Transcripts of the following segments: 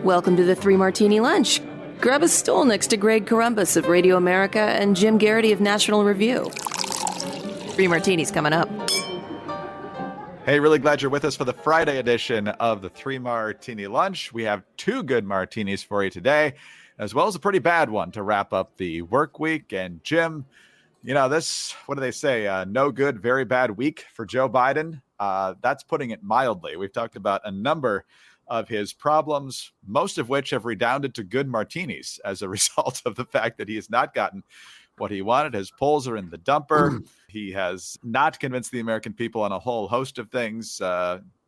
Welcome to the Three Martini Lunch. Grab a stool next to Greg Columbus of Radio America and Jim Garrity of National Review. Three martinis coming up. Hey, really glad you're with us for the Friday edition of the Three Martini Lunch. We have two good martinis for you today, as well as a pretty bad one to wrap up the work week. And Jim, you know, this, what do they say? No good, very bad week for Joe Biden. That's putting it mildly. We've talked about a number of his problems, most of which have redounded to good martinis as a result of the fact that he has not gotten what he wanted. His polls are in the dumper. He has not convinced the American people on a whole host of things,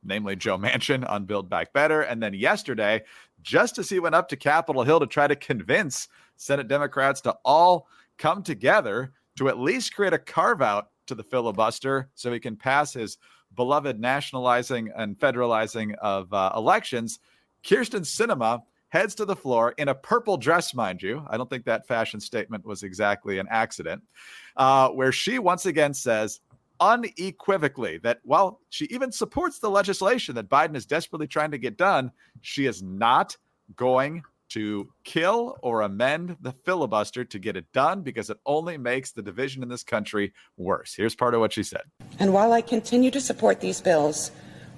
namely Joe Manchin on Build Back Better. And then yesterday, just as he went up to Capitol Hill to try to convince Senate Democrats to all come together to at least create a carve-out to the filibuster so he can pass his beloved nationalizing and federalizing of elections, Kyrsten Sinema heads to the floor in a purple dress, mind you. I don't think that fashion statement was exactly an accident, where she once again says unequivocally that while she even supports the legislation that Biden is desperately trying to get done, she is not going to kill or amend the filibuster to get it done because it only makes the division in this country worse. Here's part of what she said. And while I continue to support these bills,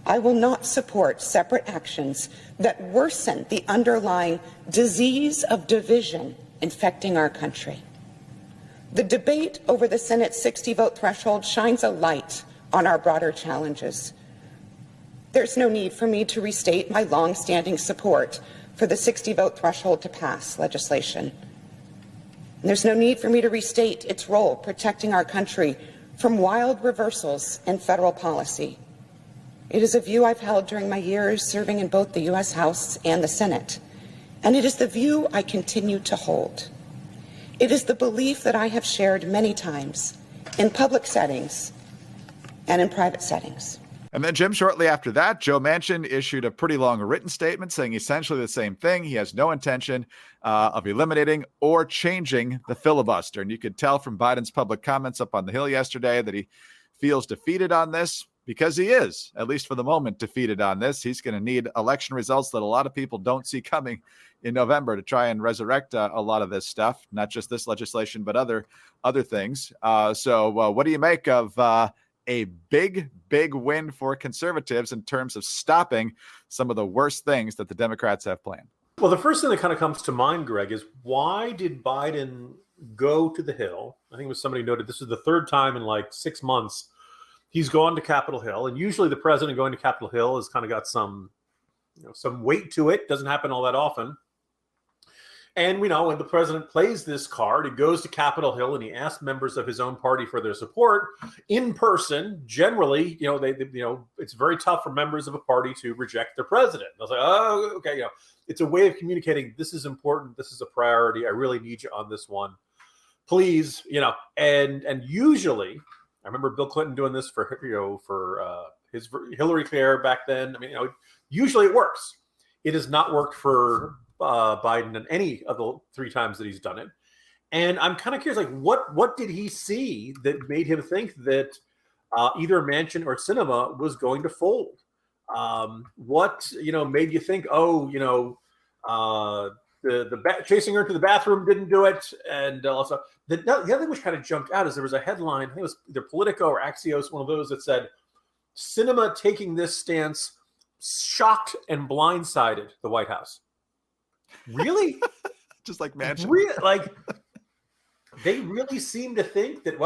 I will not support separate actions that worsen the underlying disease of division infecting our country. The debate over the Senate's 60-vote threshold shines a light on our broader challenges. There's no need for me to restate my long-standing support for the 60-vote threshold to pass legislation. And there's no need for me to restate its role protecting our country from wild reversals in federal policy. It is a view I've held during my years serving in both the U.S. House and the Senate, and it is the view I continue to hold. It is the belief that I have shared many times in public settings and in private settings. And then, Jim, shortly after that, Joe Manchin issued a pretty long written statement saying essentially the same thing. He has no intention of eliminating or changing the filibuster. And you could tell from Biden's public comments up on the Hill yesterday that he feels defeated on this because he is, at least for the moment, defeated on this. He's going to need election results that a lot of people don't see coming in November to try and resurrect a lot of this stuff, not just this legislation, but other things. So what do you make of a big win for conservatives in terms of stopping some of the worst things that the Democrats have planned? Well, the first thing that kind of comes to mind, Greg, is why did Biden go to the Hill? I think it was somebody noted this is the third time in like 6 months he's gone to Capitol Hill. And usually the president going to Capitol Hill has kind of got some weight to it. Doesn't happen all that often. And we know when the president plays this card, he goes to Capitol Hill and he asks members of his own party for their support in person. Generally, it's very tough for members of a party to reject their president. I was like, oh, okay, it's a way of communicating. This is important. This is a priority. I really need you on this one, please. And usually, I remember Bill Clinton doing this for his Hillary Claire back then. I mean, usually it works. It has not worked for Biden in any of the three times that he's done it. And I'm kind of curious, like, what did he see that made him think that either Manchin or Sinema was going to fold? What made you think, chasing her to the bathroom didn't do it? And also, the other thing which kind of jumped out is there was a headline, I think it was either Politico or Axios, one of those that said, Sinema taking this stance shocked and blindsided the White House. Really? Just like Manchin. They really seem to think that,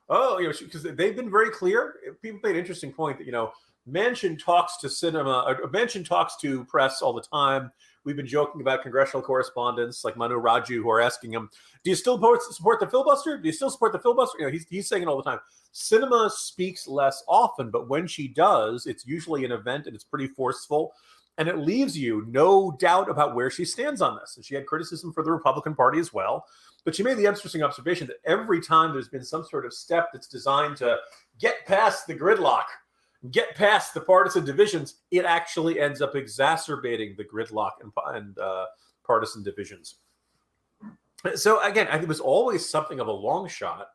because they've been very clear. People made an interesting point that, Manchin talks to Manchin talks to press all the time. We've been joking about congressional correspondents like Manu Raju who are asking him, do you still support the filibuster? Do you still support the filibuster? He's saying it all the time. Sinema speaks less often, but when she does, it's usually an event and it's pretty forceful. And it leaves you no doubt about where she stands on this. And she had criticism for the Republican Party as well. But she made the interesting observation that every time there's been some sort of step that's designed to get past the gridlock, get past the partisan divisions, it actually ends up exacerbating the gridlock and partisan divisions. So again, I think it was always something of a long shot.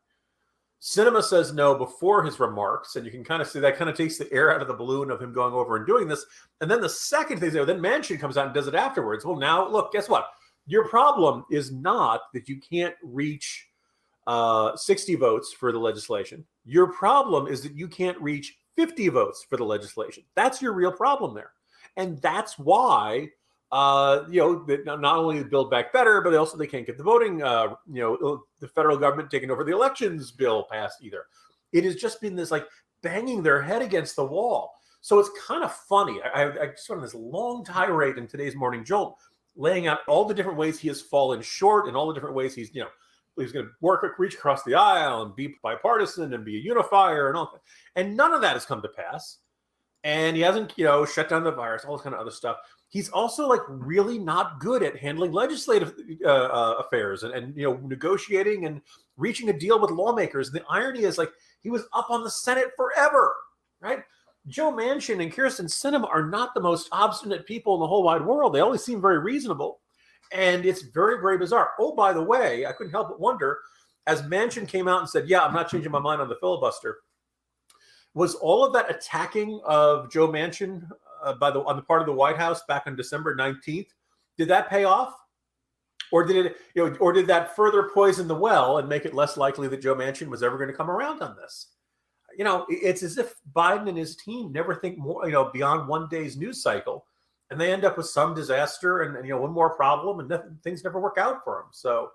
Sinema says no before his remarks, and you can kind of see that kind of takes the air out of the balloon of him going over and doing this. And then the second thing, then Manchin comes out and does it afterwards. Well, now, look, guess what? Your problem is not that you can't reach 60 votes for the legislation. Your problem is that you can't reach 50 votes for the legislation. That's your real problem there. And that's why, not only Build Back Better, but also they can't get the voting, the federal government taking over the elections bill passed either. It has just been this like banging their head against the wall. So it's kind of funny. I just went on this long tirade in today's Morning Jolt, laying out all the different ways he has fallen short and all the different ways he's going to reach across the aisle and be bipartisan and be a unifier and all that. And none of that has come to pass. And he hasn't, shut down the virus, all this kind of other stuff. He's also like really not good at handling legislative affairs and negotiating and reaching a deal with lawmakers. The irony is like he was up on the Senate forever, right? Joe Manchin and Kyrsten Sinema are not the most obstinate people in the whole wide world. They always seem very reasonable. And it's very, very bizarre. Oh, by the way, I couldn't help but wonder, as Manchin came out and said, yeah, I'm not changing my mind on the filibuster, was all of that attacking of Joe Manchin on the part of the White House back on December 19th, did that pay off? Or did it, or did that further poison the well and make it less likely that Joe Manchin was ever going to come around on this? It's as if Biden and his team never think more, beyond one day's news cycle, and they end up with some disaster and one more problem, and things never work out for them. So,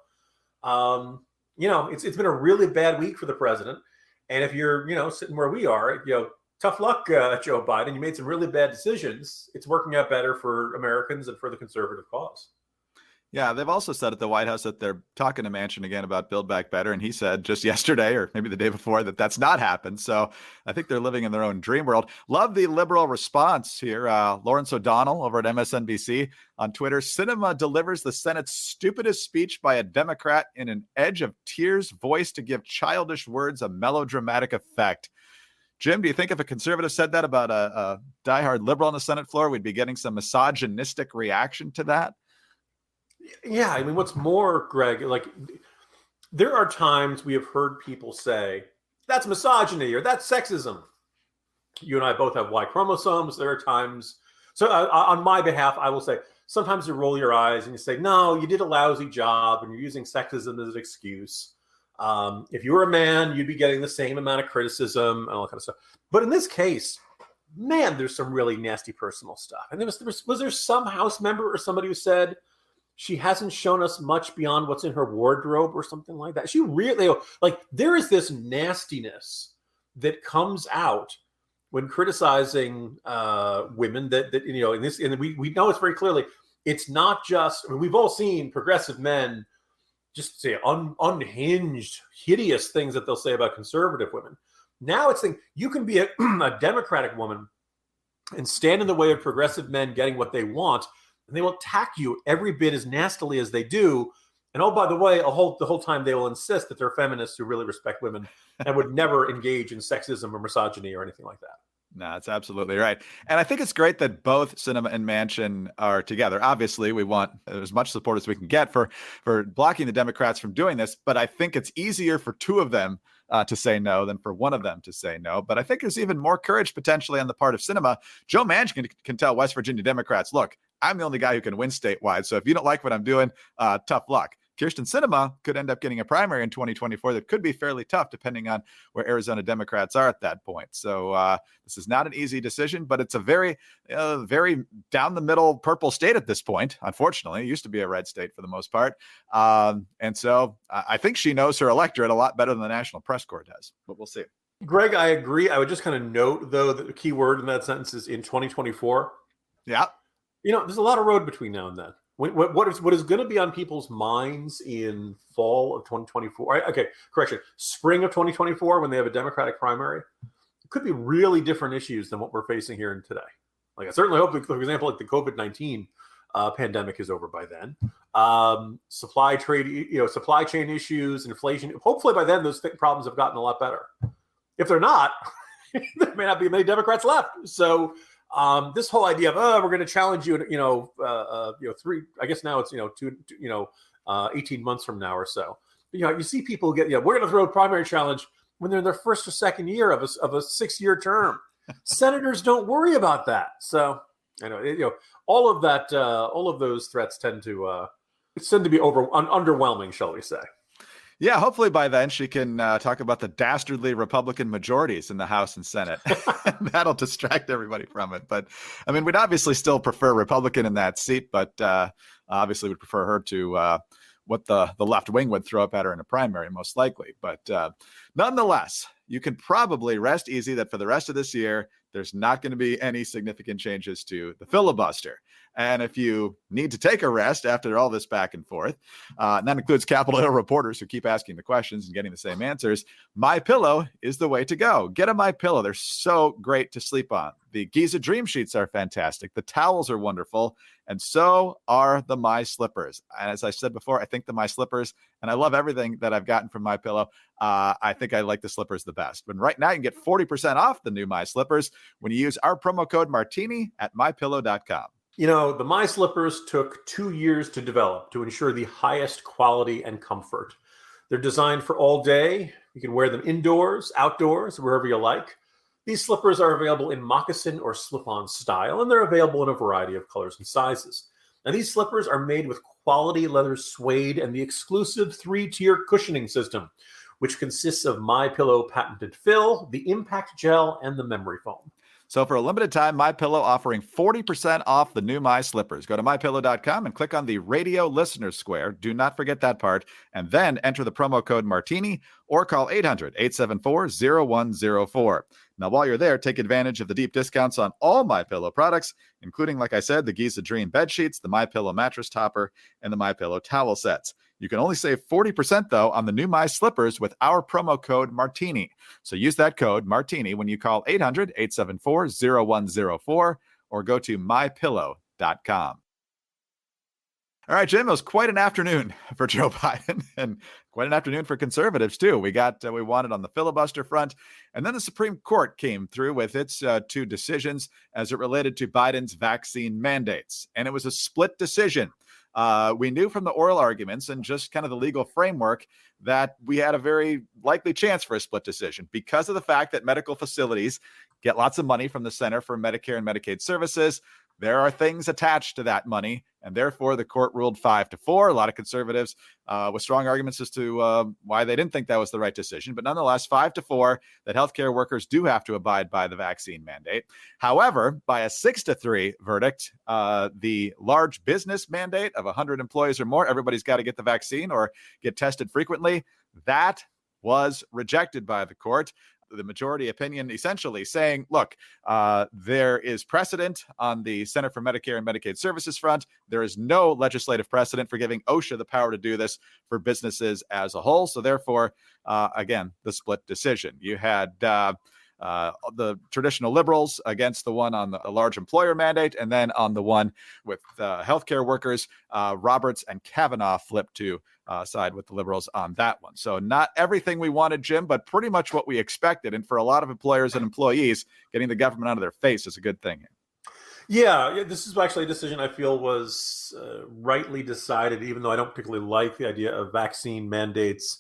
it's been a really bad week for the president. And if you're, sitting where we are, tough luck, Joe Biden. You made some really bad decisions. It's working out better for Americans and for the conservative cause. Yeah, they've also said at the White House that they're talking to Manchin again about Build Back Better. And he said just yesterday, or maybe the day before, that that's not happened. So I think they're living in their own dream world. Love the liberal response here. Lawrence O'Donnell over at MSNBC on Twitter. Sinema delivers the Senate's stupidest speech by a Democrat in an edge of tears voice to give childish words a melodramatic effect. Jim, do you think if a conservative said that about a diehard liberal on the Senate floor, we'd be getting some misogynistic reaction to that? Yeah, I mean, what's more, Greg, like there are times we have heard people say, that's misogyny or that's sexism. You and I both have Y chromosomes. There are times, so on my behalf, I will say, sometimes you roll your eyes and you say, no, you did a lousy job and you're using sexism as an excuse. If you were a man, you'd be getting the same amount of criticism and all that kind of stuff. But in this case, man, there's some really nasty personal stuff. And was there some House member or somebody who said, she hasn't shown us much beyond what's in her wardrobe or something like that? She really, there is this nastiness that comes out when criticizing women that in this, and we know it's very clearly, it's not just, I mean, we've all seen progressive men just say unhinged, hideous things that they'll say about conservative women. Now it's you can be a Democratic woman and stand in the way of progressive men getting what they want, and they will attack you every bit as nastily as they do. And oh, by the way, the whole time they will insist that they're feminists who really respect women and would never engage in sexism or misogyny or anything like that. No, that's absolutely right. And I think it's great that both Sinema and Manchin are together. Obviously, we want as much support as we can get for blocking the Democrats from doing this. But I think it's easier for two of them to say no than for one of them to say no. But I think there's even more courage potentially on the part of Sinema. Joe Manchin can tell West Virginia Democrats, look, I'm the only guy who can win statewide. So if you don't like what I'm doing, tough luck. Kyrsten Sinema could end up getting a primary in 2024 that could be fairly tough depending on where Arizona Democrats are at that point. So this is not an easy decision, but it's a very, very down the middle purple state at this point. Unfortunately, it used to be a red state for the most part. And so I think she knows her electorate a lot better than the National Press Corps does, but we'll see. Greg, I agree. I would just kind of note, though, that the key word in that sentence is in 2024. Yeah. There's a lot of road between now and then. What is going to be on people's minds in fall of 2024? Okay, correction. Spring of 2024, when they have a Democratic primary, it could be really different issues than what we're facing here and today. Like I certainly hope, for example, like the COVID-19 pandemic is over by then. Supply chain issues, inflation. Hopefully by then those problems have gotten a lot better. If they're not, there may not be many Democrats left. So. This whole idea of we're going to challenge you, I guess now it's 18 months from now or so. You see people get we're going to throw a primary challenge when they're in their first or second year of a 6-year term. Senators don't worry about that. So I know, all of that, all of those threats tend to be underwhelming, shall we say? Yeah, hopefully by then she can talk about the dastardly Republican majorities in the House and Senate. That'll distract everybody from it. But I mean, we'd obviously still prefer Republican in that seat, but obviously we'd prefer her to what the left wing would throw up at her in a primary, most likely. But nonetheless, you can probably rest easy that for the rest of this year, there's not going to be any significant changes to the filibuster. And if you need to take a rest after all this back and forth, and that includes Capitol Hill reporters who keep asking the questions and getting the same answers, MyPillow is the way to go. Get a MyPillow. They're so great to sleep on. The Giza Dream Sheets are fantastic. The towels are wonderful. And so are the My Slippers. And as I said before, I think the My Slippers, and I love everything that I've gotten from MyPillow. I think I like the slippers the best. But right now you can get 40% off the new My Slippers when you use our promo code Martini at mypillow.com. The My Slippers took 2 years to develop to ensure the highest quality and comfort. They're designed for all day. You can wear them indoors, outdoors, wherever you like. These slippers are available in moccasin or slip-on style, and they're available in a variety of colors and sizes. Now, these slippers are made with quality leather suede and the exclusive 3-tier cushioning system, which consists of MyPillow patented fill, the impact gel, and the memory foam. So for a limited time, MyPillow offering 40% off the new My Slippers. Go to mypillow.com and click on the radio listener square. Do not forget that part. And then enter the promo code Martini or call 800-874-0104. Now, while you're there, take advantage of the deep discounts on all MyPillow products, including, like I said, the Giza Dream bed sheets, the MyPillow mattress topper, and the MyPillow towel sets. You can only save 40%, though, on the new My Slippers with our promo code Martini. So use that code Martini when you call 800-874-0104 or go to mypillow.com. All right, Jim, it was quite an afternoon for Joe Biden and quite an afternoon for conservatives, too. We got we wanted on the filibuster front, and then the Supreme Court came through with its 2 decisions as it related to Biden's vaccine mandates. And it was a split decision. We knew from the oral arguments and just kind of the legal framework that we had a very likely chance for a split decision because of the fact that medical facilities get lots of money from the Center for Medicare and Medicaid Services. There are things attached to that money, and therefore the court ruled 5-4. A lot of conservatives with strong arguments as to why they didn't think that was the right decision. But nonetheless, 5-4, that healthcare workers do have to abide by the vaccine mandate. However, by a 6-3 verdict, the large business mandate of 100 employees or more, everybody's got to get the vaccine or get tested frequently, that was rejected by the court. The majority opinion essentially saying, look, there is precedent on the Center for Medicare and Medicaid Services front. There is no legislative precedent for giving OSHA the power to do this for businesses as a whole. So therefore, again, the split decision. You had the traditional liberals against the one on the large employer mandate, and then on the one with healthcare workers, Roberts and Kavanaugh flipped to side with the liberals on that one. So not everything we wanted, Jim, but pretty much what we expected. And for a lot of employers and employees, getting the government out of their face is a good thing. Yeah, this is actually a decision I feel was rightly decided, even though I don't particularly like the idea of vaccine mandates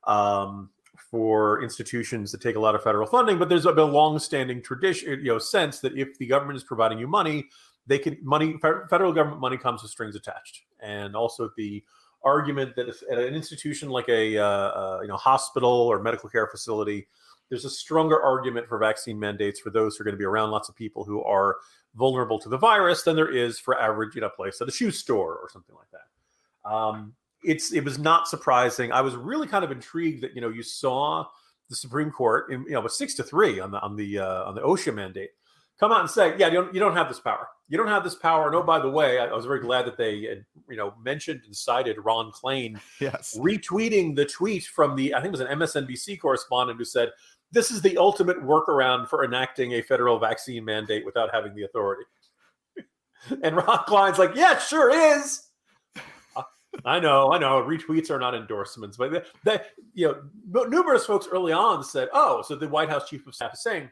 for institutions that take a lot of federal funding. But there's a long-standing tradition, sense that if the government is providing you money, federal government money comes with strings attached. And also the argument that if at an institution like a hospital or medical care facility, there's a stronger argument for vaccine mandates for those who are going to be around lots of people who are vulnerable to the virus than there is for average place at a shoe store or something like that. It was not surprising. I was really kind of intrigued that you saw the Supreme Court in with 6-3 on the OSHA mandate come out and say, yeah, you don't have this power. You don't have this power. And oh, by the way, I was very glad that they had, mentioned and cited Ron Klain retweeting the tweet from I think it was an MSNBC correspondent who said, this is the ultimate workaround for enacting a federal vaccine mandate without having the authority. And Ron Klein's like, yeah, it sure is. I know. Retweets are not endorsements, but numerous folks early on said, oh, so the White House chief of staff is saying,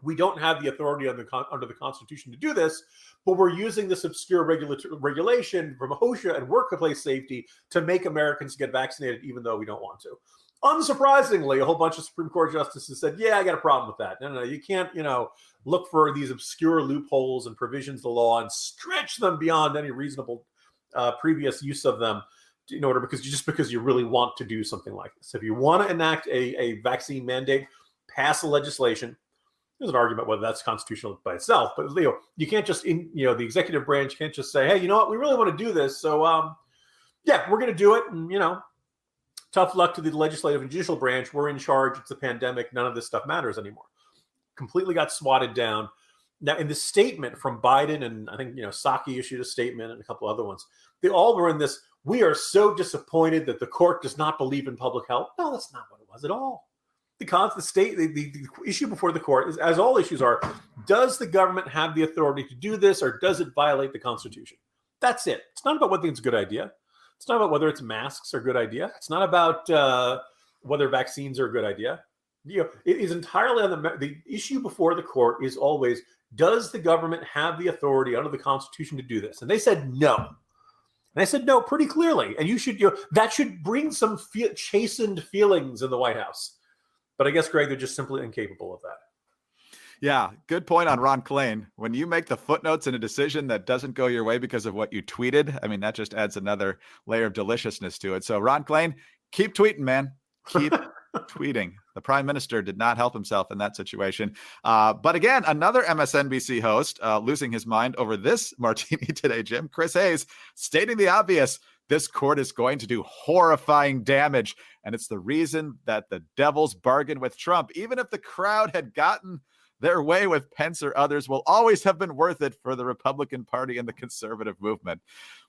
we don't have the authority under the Constitution to do this, but we're using this obscure regulation from OSHA and workplace safety to make Americans get vaccinated, even though we don't want to. Unsurprisingly, a whole bunch of Supreme Court justices said, yeah, I got a problem with that. No, you can't, look for these obscure loopholes and provisions of the law and stretch them beyond any reasonable previous use of them in order because you really want to do something like this. If you want to enact a vaccine mandate, pass a legislation. There's an argument whether that's constitutional by itself, but you can't just the executive branch can't just say, hey, you know what, we really want to do this, so we're going to do it, and tough luck to the legislative and judicial branch. We're in charge. It's a pandemic. None of this stuff matters anymore. Completely got swatted down. Now, in the statement from Biden, and I think Psaki issued a statement and a couple other ones, they all were in this, we are so disappointed that the court does not believe in public health. No, that's not what it was at all. The issue before the court is, as all issues are, does the government have the authority to do this, or does it violate the Constitution? That's it. It's not about whether it's a good idea. It's not about whether it's masks are a good idea. It's not about whether vaccines are a good idea. It is entirely on the issue before the court is always, does the government have the authority under the Constitution to do this? And they said no. And I said no pretty clearly. And that should bring some chastened feelings in the White House. But I guess, Greg, they're just simply incapable of that. Yeah, good point on Ron Klain. When you make the footnotes in a decision that doesn't go your way because of what you tweeted, I mean, that just adds another layer of deliciousness to it. So Ron Klain, keep tweeting, man. Keep tweeting. The prime minister did not help himself in that situation. But again, another MSNBC host losing his mind over this martini today, Jim. Chris Hayes stating the obvious. This court is going to do horrifying damage. And it's the reason that the devils bargained with Trump. Even if the crowd had gotten their way with Pence or others, will always have been worth it for the Republican Party and the conservative movement.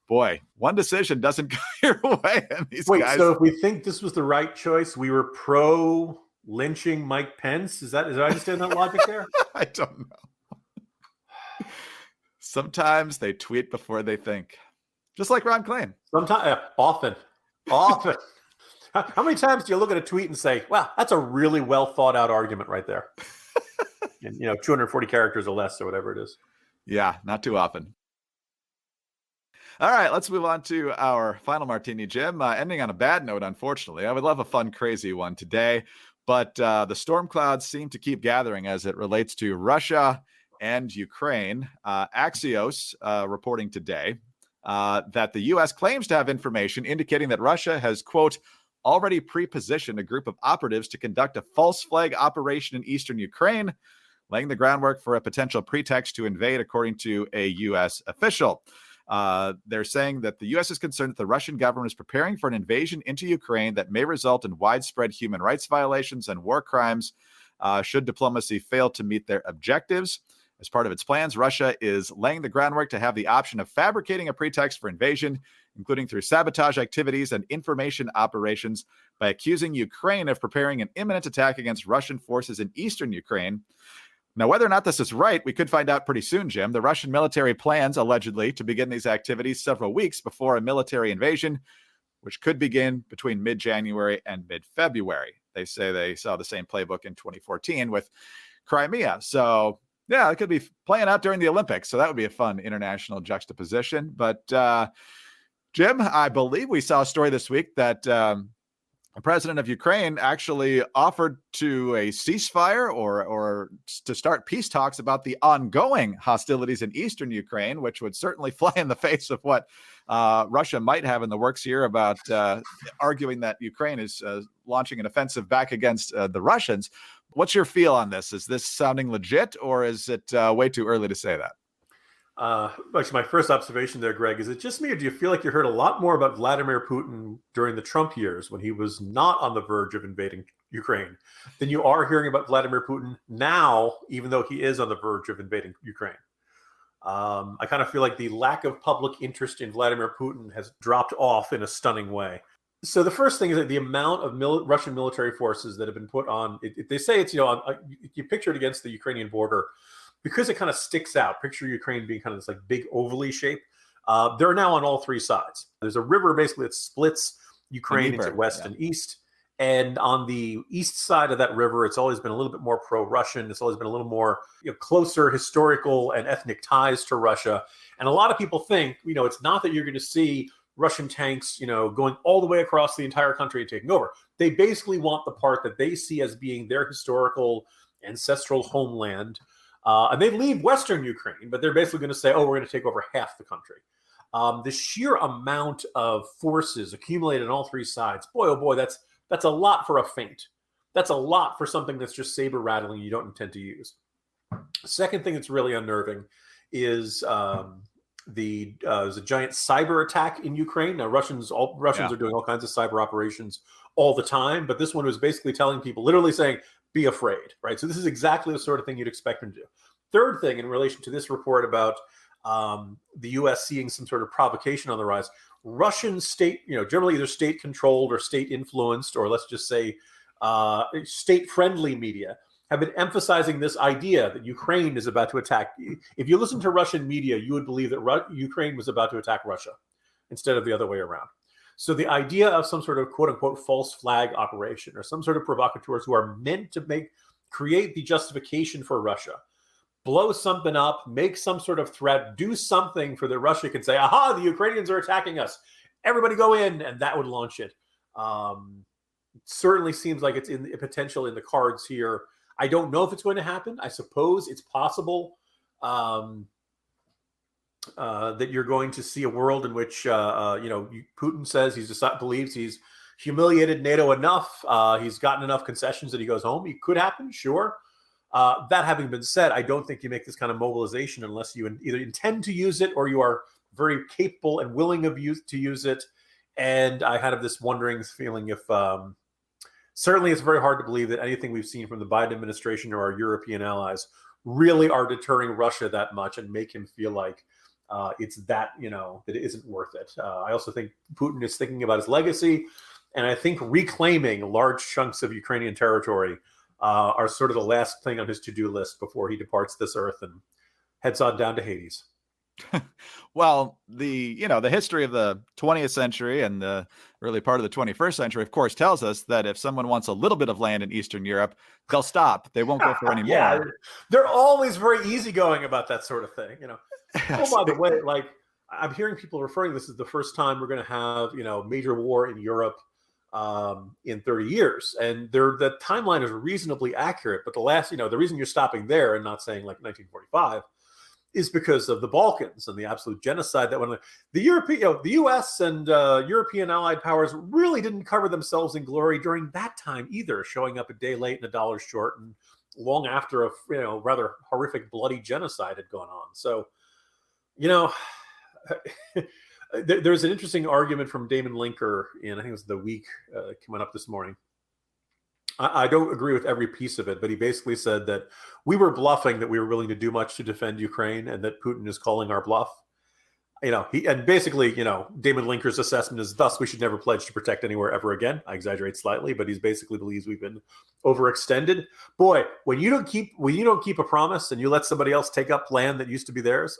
Boy, one decision doesn't go your way. And guys... so if we think this was the right choice, we were pro lynching Mike Pence. Did I understand that logic there? I don't know. Sometimes they tweet before they think. Just like Ron Klain. Sometimes, often. How many times do you look at a tweet and say, "Wow, that's a really well thought out argument right there"? And 240 characters or less, or whatever it is. Yeah, not too often. All right, let's move on to our final martini, Jim. Ending on a bad note, unfortunately. I would love a fun, crazy one today, but the storm clouds seem to keep gathering as it relates to Russia and Ukraine. Axios reporting today that the U.S. claims to have information indicating that Russia has, quote, already pre-positioned a group of operatives to conduct a false flag operation in eastern Ukraine, laying the groundwork for a potential pretext to invade, according to a U.S. official. They're saying that the U.S. is concerned that the Russian government is preparing for an invasion into Ukraine that may result in widespread human rights violations and war crimes should diplomacy fail to meet their objectives. As part of its plans, Russia is laying the groundwork to have the option of fabricating a pretext for invasion, including through sabotage activities and information operations, by accusing Ukraine of preparing an imminent attack against Russian forces in eastern Ukraine. Now, whether or not this is right, we could find out pretty soon, Jim. The Russian military plans, allegedly, to begin these activities several weeks before a military invasion, which could begin between mid-January and mid-February. They say they saw the same playbook in 2014 with Crimea. So, yeah, it could be playing out during the Olympics. So that would be a fun international juxtaposition. But, Jim, I believe we saw a story this week that the president of Ukraine actually offered to a ceasefire or to start peace talks about the ongoing hostilities in eastern Ukraine, which would certainly fly in the face of what Russia might have in the works here about arguing that Ukraine is launching an offensive back against the Russians. What's your feel on this? Is this sounding legit, or is it way too early to say that? Actually, my first observation there, Greg, is it just me, or do you feel like you heard a lot more about Vladimir Putin during the Trump years when he was not on the verge of invading Ukraine than you are hearing about Vladimir Putin now, even though he is on the verge of invading Ukraine? I kind of feel like the lack of public interest in Vladimir Putin has dropped off in a stunning way. So the first thing is that the amount of Russian military forces that have been put on, they say it's, you picture it against the Ukrainian border, because it kind of sticks out. Picture Ukraine being kind of this like big ovally shape. They're now on all three sides. There's a river basically that splits Ukraine into west and east. And on the east side of that river, it's always been a little bit more pro-Russian. It's always been a little more closer historical and ethnic ties to Russia. And a lot of people think, it's not that you're going to see Russian tanks, going all the way across the entire country and taking over. They basically want the part that they see as being their historical ancestral homeland. And they leave Western Ukraine, but they're basically going to say, oh, we're going to take over half the country. The sheer amount of forces accumulated on all three sides, boy, oh boy, that's a lot for a feint. That's a lot for something that's just saber rattling you don't intend to use. Second thing that's really unnerving is there's a giant cyber attack in Ukraine. Now, Russians are doing all kinds of cyber operations all the time, but this one was basically telling people, literally saying, be afraid, right? So this is exactly the sort of thing you'd expect them to do. Third thing, in relation to this report about the U.S. seeing some sort of provocation on the rise, Russian state, generally either state-controlled or state-influenced, or let's just say state-friendly media, have been emphasizing this idea that Ukraine is about to attack. If you listen to Russian media, you would believe that Ukraine was about to attack Russia instead of the other way around. So the idea of some sort of quote-unquote false flag operation or some sort of provocateurs who are meant to create the justification for Russia, blow something up, make some sort of threat, do something for that Russia can say, aha, the Ukrainians are attacking us. Everybody go in, and that would launch it. Certainly seems like it's in the potential in the cards here. I don't know if it's going to happen. I suppose it's possible that you're going to see a world in which, Putin says believes he's humiliated NATO enough. He's gotten enough concessions that he goes home. It could happen, sure. That having been said, I don't think you make this kind of mobilization unless you either intend to use it or you are very capable and willing to use it. And I had this wondering feeling if certainly it's very hard to believe that anything we've seen from the Biden administration or our European allies really are deterring Russia that much and make him feel like it's that, that it isn't worth it. I also think Putin is thinking about his legacy. And I think reclaiming large chunks of Ukrainian territory are sort of the last thing on his to-do list before he departs this earth and heads on down to Hades. Well, the history of the 20th century and the early part of the 21st century, of course, tells us that if someone wants a little bit of land in Eastern Europe, they'll stop. They won't go for any more. They're always very easyggoing about that sort of thing. Yes. Oh, by the way, I'm hearing people referring this as the first time we're going to have, major war in Europe in 30 years. And the timeline is reasonably accurate. But the reason you're stopping there and not saying like 1945 is because of the Balkans and the absolute genocide that when the U.S. and European allied powers really didn't cover themselves in glory during that time either, showing up a day late and a dollar short and long after a rather horrific bloody genocide had gone on. So, there's an interesting argument from Damon Linker in, I think it was The Week, coming up this morning. I don't agree with every piece of it, but he basically said that we were bluffing that we were willing to do much to defend Ukraine and that Putin is calling our bluff. Damon Linker's assessment is thus we should never pledge to protect anywhere ever again. I exaggerate slightly, but he basically believes we've been overextended. Boy, when you don't keep a promise and you let somebody else take up land that used to be theirs,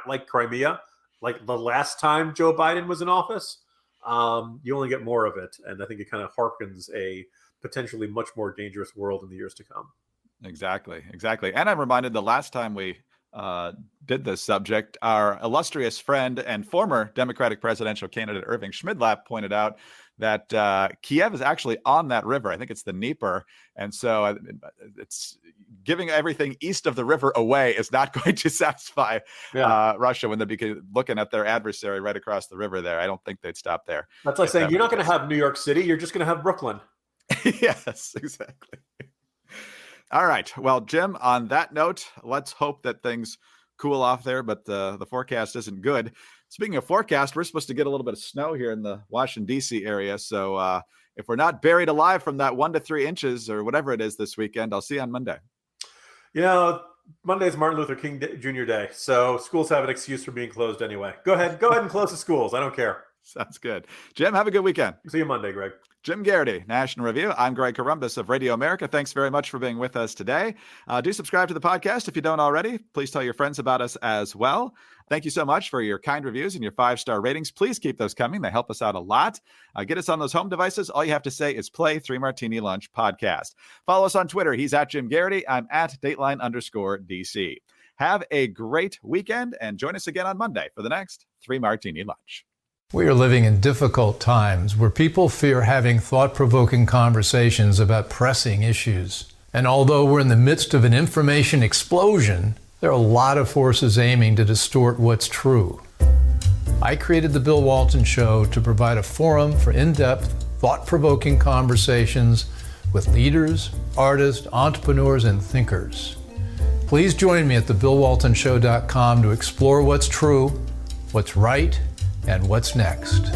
like Crimea, like the last time Joe Biden was in office, you only get more of it. And I think it kind of harkens a potentially much more dangerous world in the years to come. Exactly. And I'm reminded the last time we did this subject, our illustrious friend and former Democratic presidential candidate Irving Schmidlap pointed out that Kiev is actually on that river. I think it's the Dnieper. And so it's giving everything east of the river away is not going to satisfy Russia when they'd be looking at their adversary right across the river there. I don't think they'd stop there. That's like saying you're not going to have New York City. You're just going to have Brooklyn. Yes, exactly. All right. Well, Jim, on that note, let's hope that things cool off there, but the forecast isn't good. Speaking of forecast, we're supposed to get a little bit of snow here in the Washington, D.C. area. So if we're not buried alive from that 1 to 3 inches or whatever it is this weekend, I'll see you on Monday. Monday's Martin Luther King Jr. Day, so schools have an excuse for being closed anyway. Go ahead and close the schools. I don't care. Sounds good. Jim, have a good weekend. See you Monday, Greg. Jim Garrity, National Review. I'm Greg Corombos of Radio America. Thanks very much for being with us today. Do subscribe to the podcast if you don't already. Please tell your friends about us as well. Thank you so much for your kind reviews and your 5-star ratings. Please keep those coming. They help us out a lot. Get us on those home devices. All you have to say is play 3 Martini Lunch podcast. Follow us on Twitter. He's at Jim Garrity. I'm at Dateline_DC. Have a great weekend and join us again on Monday for the next 3 Martini Lunch. We are living in difficult times where people fear having thought-provoking conversations about pressing issues. And although we're in the midst of an information explosion, there are a lot of forces aiming to distort what's true. I created The Bill Walton Show to provide a forum for in-depth, thought-provoking conversations with leaders, artists, entrepreneurs, and thinkers. Please join me at thebillwaltonshow.com to explore what's true, what's right, and what's next.